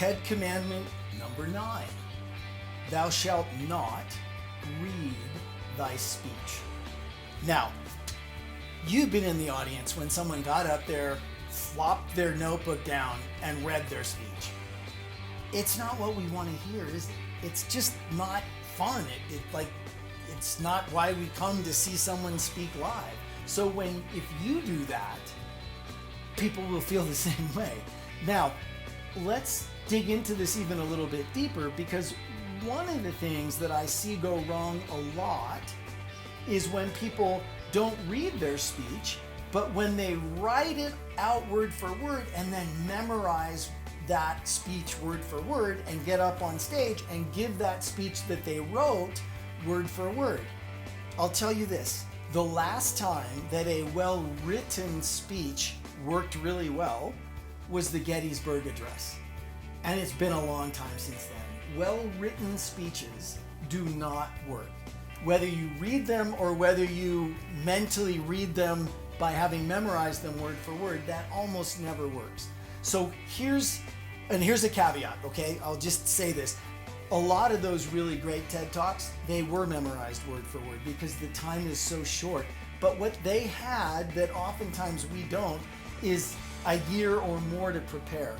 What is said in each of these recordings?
TED Commandment number 9. Thou shalt not read thy speech. Now, you've been in the audience when someone got up there, flopped their notebook down, and read their speech. It's not what we want to hear, is it? It's just not fun. It's not why we come to see someone speak live. So if you do that, people will feel the same way. Now, let's dig into this even a little bit deeper, because one of the things that I see go wrong a lot is when people don't read their speech, but when they write it out word for word and then memorize that speech word for word and get up on stage and give that speech that they wrote word for word. I'll tell you this, the last time that a well-written speech worked really well was the Gettysburg Address. And it's been a long time since then. Well-written speeches do not work. Whether you read them or whether you mentally read them by having memorized them word for word, that almost never works. So here's a caveat, okay? I'll just say this. A lot of those really great TED Talks, they were memorized word for word because the time is so short. But what they had that oftentimes we don't is a year or more to prepare.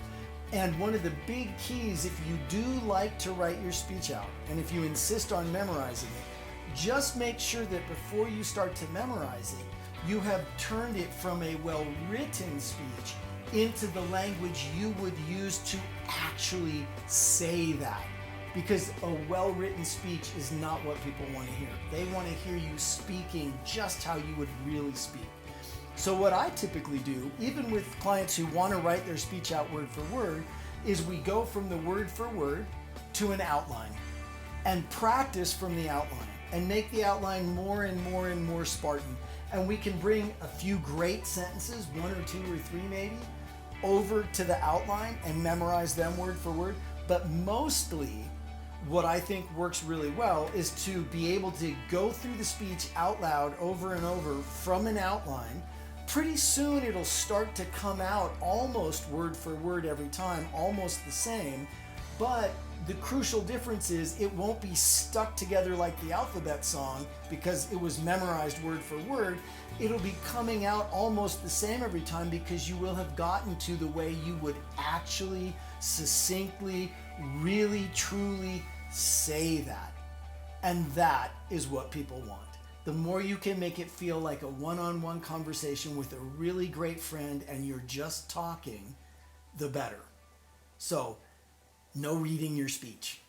And one of the big keys, if you do like to write your speech out, and if you insist on memorizing it, just make sure that before you start to memorize it, you have turned it from a well-written speech into the language you would use to actually say that. Because a well-written speech is not what people want to hear. They want to hear you speaking just how you would really speak. So what I typically do, even with clients who want to write their speech out word for word, is we go from the word for word to an outline and practice from the outline and make the outline more and more and more Spartan. And we can bring a few great sentences, 1 or 2 or 3 maybe, over to the outline and memorize them word for word. But mostly, what I think works really well is to be able to go through the speech out loud over and over from an outline. Pretty soon it'll start to come out almost word for word every time, almost the same. But the crucial difference is it won't be stuck together like the alphabet song because it was memorized word for word. It'll be coming out almost the same every time because you will have gotten to the way you would actually, succinctly, really, truly say that. And that is what people want. The more you can make it feel like a one-on-one conversation with a really great friend and you're just talking, the better. So, no reading your speech.